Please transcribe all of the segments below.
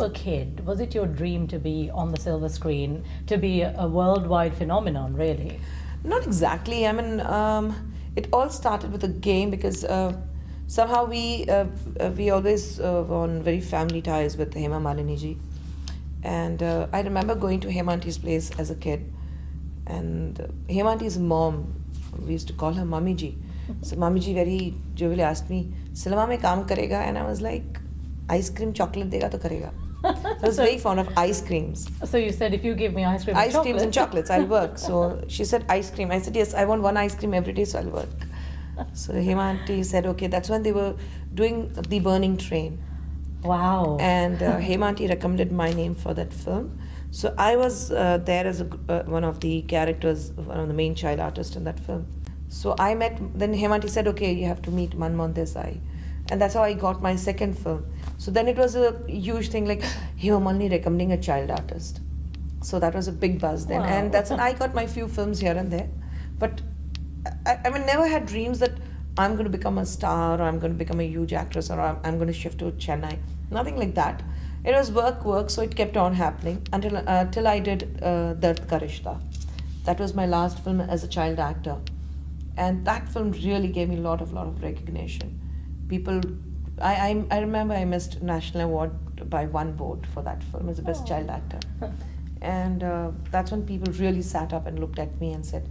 a kid, was it your dream to be on the silver screen, to be a worldwide phenomenon, really? Not exactly. I mean, it all started with a game because somehow we always were on very family ties with Hema Malini ji. And I remember going to Hema Auntie's place as a kid. And Hema Auntie's mom, we used to call her Mummy ji. So Mummy ji very jovially asked me, "Cinema mein kaam karega?" And I was like, "Ice cream chocolate dega to karega." So I was very fond of ice creams. So you said, if you give me ice cream and Ice creams and chocolates, I'll work. So she said ice cream. I said, yes, I want one ice cream every day, so I'll work. So Hema Auntie said, okay. That's when they were doing The Burning Train. Wow. And Hema Auntie recommended my name for that film. So I was there as one of the characters, one of the main child artists in that film. So I met, then Hema Auntie said, okay, you have to meet Manmohan Desai. And that's how I got my second film. So then it was a huge thing, like Hema Malini recommending a child artist. So that was a big buzz then. Wow. And that's when I got my few films here and there. But I mean, never had dreams that I'm going to become a star or I'm going to become a huge actress or I'm going to shift to Chennai. Nothing like that. It was work, so it kept on happening until till I did Dard Ka Rishta. That was my last film as a child actor. And that film really gave me a lot of recognition. People, I remember I missed National Award by one vote for that film as the best child actor. And that's when people really sat up and looked at me and said,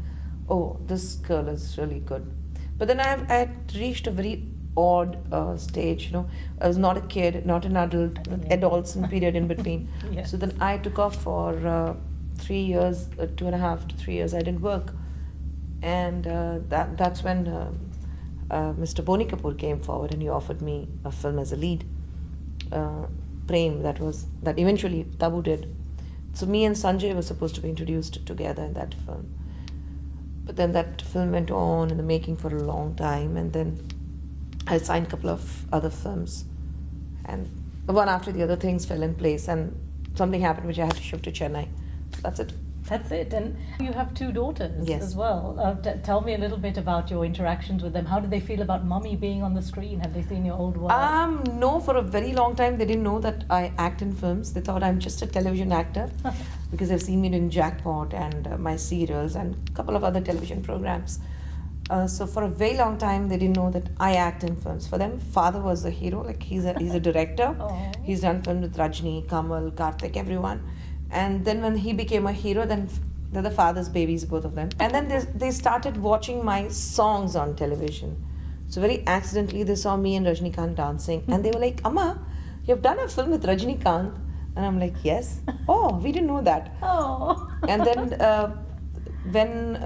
oh, this girl is really good. But then I had reached a very odd stage, you know. I was not a kid, not an adult, adolescent period in between. Yes. So then I took off for 3 years, 2.5 to 3 years, I didn't work. And that's when Mr. Boni Kapoor came forward and he offered me a film as a lead. Prem, that eventually Tabu did. So me and Sanjay were supposed to be introduced together in that film. But then that film went on in the making for a long time, and then I signed a couple of other films. And one after the other, things fell in place and something happened which I had to shift to Chennai. That's it. That's it. And you have 2 daughters Yes. as well. Tell me a little bit about your interactions with them. How do they feel about Mummy being on the screen? Have they seen your old work? No, for a very long time they didn't know that I act in films. They thought I'm just a television actor because they've seen me doing Jackpot and my serials and a couple of other television programs. So for a very long time they didn't know that I act in films. For them, father was the hero. Like he's a director. Oh. He's done films with Rajni, Kamal, Karthik, everyone. And then when he became a hero, then they're the father's babies, both of them. And then they started watching my songs on television. So very accidentally, they saw me and Rajnikant dancing. And they were like, Amma, you've done a film with Rajnikant? And I'm like, yes. Oh, we didn't know that. Oh. And then when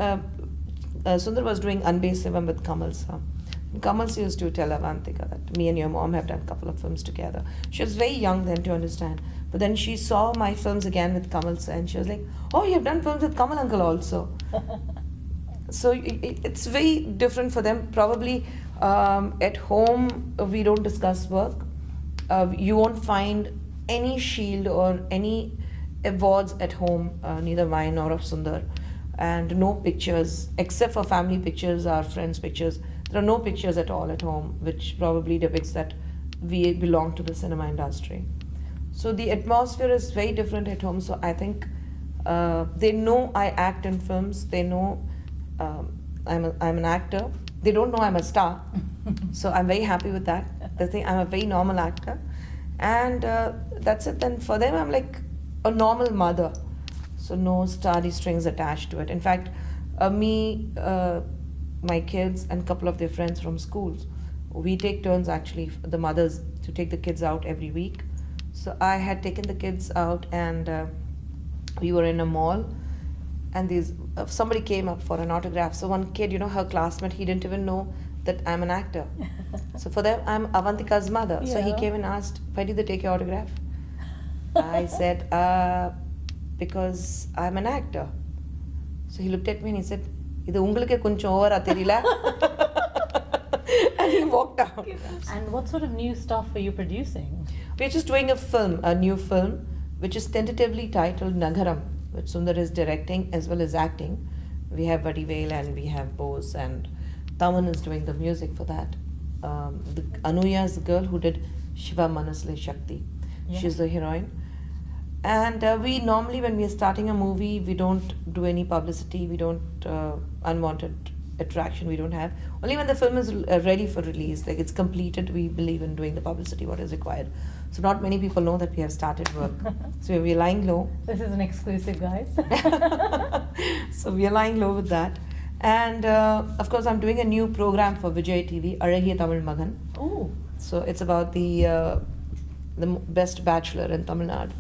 Sundar was doing Anbe Sivam with Kamal sir, Kamal used to tell Avantika that me and your mom have done a couple of films together. She was very young then to understand. But then she saw my films again with Kamal sir and she was like, oh, you've done films with Kamal uncle also. So it's very different for them. Probably at home, we don't discuss work. You won't find any shield or any awards at home, neither mine nor of Sundar. And no pictures, except for family pictures, our friends' pictures. There are no pictures at all at home, which probably depicts that we belong to the cinema industry. So the atmosphere is very different at home. So I think they know I act in films. They know I'm an actor. They don't know I'm a star. So I'm very happy with that. They think I'm a very normal actor. And that's it. Then for them, I'm like a normal mother. So no starry strings attached to it. In fact, me, my kids and a couple of their friends from schools, we take turns actually, the mothers, to take the kids out every week. So I had taken the kids out and we were in a mall and somebody came up for an autograph. So one kid, you know, her classmate, he didn't even know that I'm an actor. So for them, I'm Avantika's mother. Yeah. So he came and asked, why did they take your autograph? I said, because I'm an actor. So he looked at me and he said, "Idu ungalke koncham overa theriyala." And he walked out. And what sort of new stuff are you producing? We're just doing a new film, which is tentatively titled Nagaram, which Sundar is directing as well as acting. We have Vadivel and we have Bose, and Taman is doing the music for that. Anuya is the girl who did Shiva Manasle Shakti. Yeah. She's the heroine. And we normally, when we are starting a movie, we don't do any publicity. We don't unwanted attraction. We don't have. Only when the film is ready for release, like it's completed, we believe in doing the publicity what is required. So not many people know that we have started work. So we're lying low. This is an exclusive, guys. So we are lying low with that. And of course, I'm doing a new program for Vijay TV, Arahiya Tamil Magan. Oh. So it's about the best bachelor in Tamil Nadu.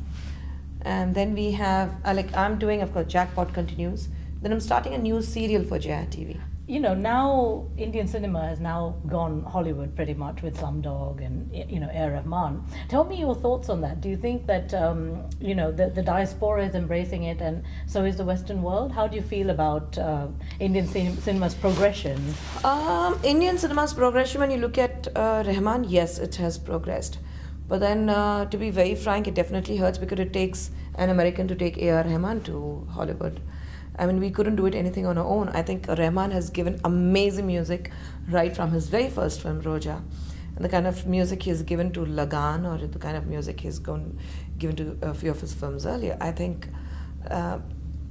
And then we have, like I'm doing, of course, Jackpot continues. Then I'm starting a new serial for Jaya TV. You know, now Indian cinema has now gone Hollywood pretty much with Slumdog and, you know, A. Rahman. Tell me your thoughts on that. Do you think that, you know, the diaspora is embracing it and so is the Western world? How do you feel about Indian cinema's progression? Indian cinema's progression, when you look at Rahman, yes, it has progressed. But then, to be very frank, it definitely hurts because it takes an American to take A.R. Rahman to Hollywood. I mean, we couldn't do it anything on our own. I think Rahman has given amazing music right from his very first film, Roja. And the kind of music he's given to Lagan, or the kind of music he's given to a few of his films earlier, I think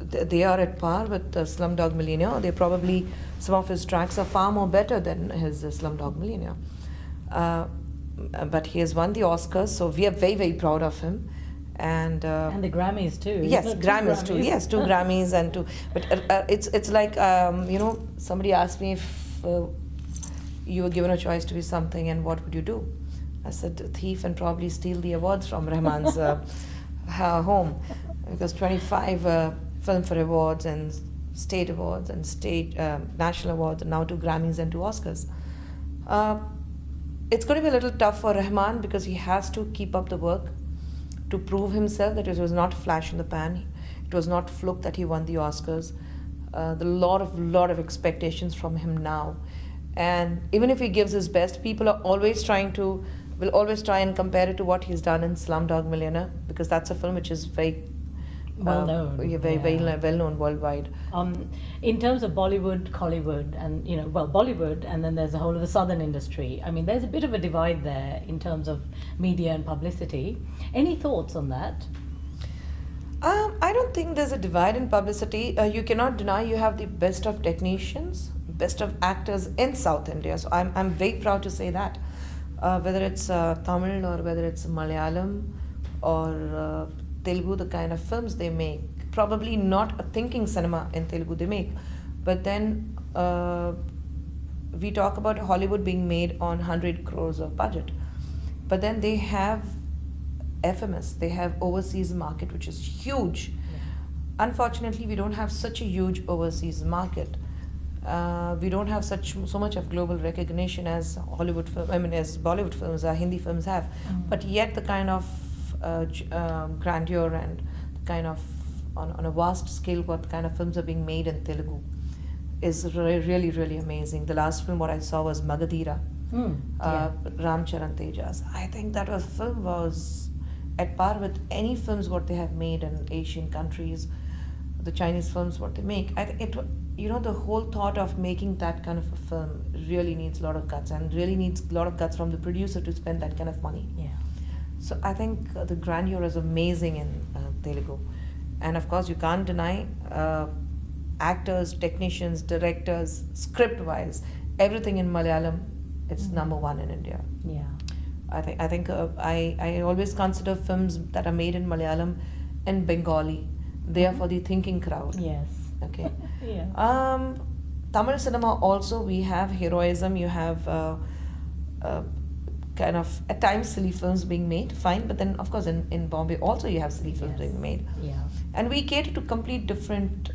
they are at par with Slumdog Millionaire. They probably, some of his tracks are far more better than his Slumdog Millionaire. But he has won the Oscars, so we are very, very proud of him. And the Grammys too. Yes, Two Grammys too. Yes, 2 Grammys and 2. But it's like you know, somebody asked me if you were given a choice to be something, and what would you do? I said thief and probably steal the awards from Rahman's home, because 25 Filmfare Awards and state awards and state national awards, and now 2 Grammys and 2 Oscars. It's going to be a little tough for Rahman because he has to keep up the work to prove himself that it was not flash in the pan. It was not fluke that he won the Oscars. There are a lot of expectations from him now. And even if he gives his best, people are always will always try and compare it to what he's done in Slumdog Millionaire, because that's a film which is very well known. Very well known worldwide. In terms of Bollywood, Hollywood, and you know, well, Bollywood, and then there's a whole of the southern industry. I mean, there's a bit of a divide there in terms of media and publicity. Any thoughts on that? I don't think there's a divide in publicity. You cannot deny you have the best of technicians, best of actors in South India. So I'm very proud to say that. Whether it's Tamil or whether it's Malayalam or Telugu, the kind of films they make, probably not a thinking cinema in Telugu they make, but then we talk about Hollywood being made on 100 crores of budget, but then they have FMS, they have overseas market which is huge. Unfortunately, we don't have such a huge overseas market. We don't have so much of global recognition as Hollywood film, I mean as Bollywood films or Hindi films have, but yet the kind of grandeur and the kind of on a vast scale what kind of films are being made in Telugu is really, really amazing. The last film what I saw was Magadhira, Ram Charan Tejas. I think that film was at par with any films what they have made in Asian countries, the Chinese films what they make. I think you know, the whole thought of making that kind of a film really needs a lot of guts, and really needs a lot of guts from the producer to spend that kind of money. Yeah. So I think the grandeur is amazing in Telugu. And of course, you can't deny actors, technicians, directors, script-wise, everything in Malayalam, it's #1 in India. Yeah. I think I always consider films that are made in Malayalam and Bengali. They are for the thinking crowd. Yes. Okay. Yeah. Tamil cinema also, we have heroism, you have kind of at times silly films being made, fine, but then of course in Bombay also you have silly films being made. Yeah. And we cater to complete different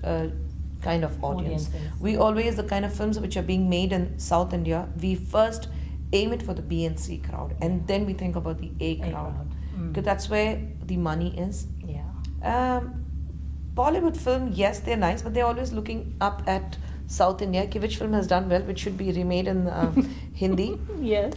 kind of audience. Audiences. We always, the kind of films which are being made in South India, we first aim it for the B and C crowd, and then we think about the A crowd. Because that's where the money is. Yeah. Bollywood film, yes, they're nice, but they're always looking up at South India, which film has done well, which should be remade in Hindi. Yes.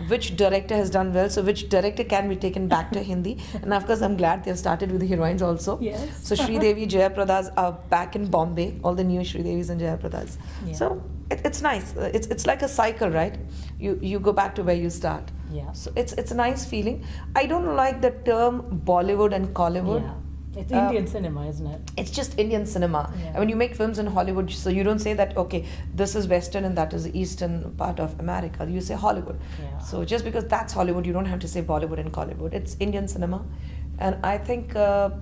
Which director has done well, so which director can be taken back to Hindi. And of course, I'm glad they've started with the heroines also. Yes. So Sridevi, Jayapradas are back in Bombay, all the new Sridevis and Jayapradas. Yeah. So it's nice. It's like a cycle, right? You go back to where you start. Yeah. So it's a nice feeling. I don't like the term Bollywood and Collywood. Yeah. It's Indian cinema, isn't it? It's just Indian cinema. Yeah. And when you make films in Hollywood, so you don't say that, okay, this is Western and that is the Eastern part of America. You say Hollywood. Yeah. So just because that's Hollywood, you don't have to say Bollywood and Collywood. It's Indian cinema. And I think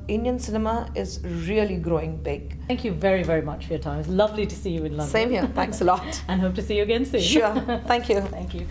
Indian cinema is really growing big. Thank you very, very much for your time. It's lovely to see you in London. Same here. Thanks a lot. And hope to see you again soon. Sure. Thank you. Thank you.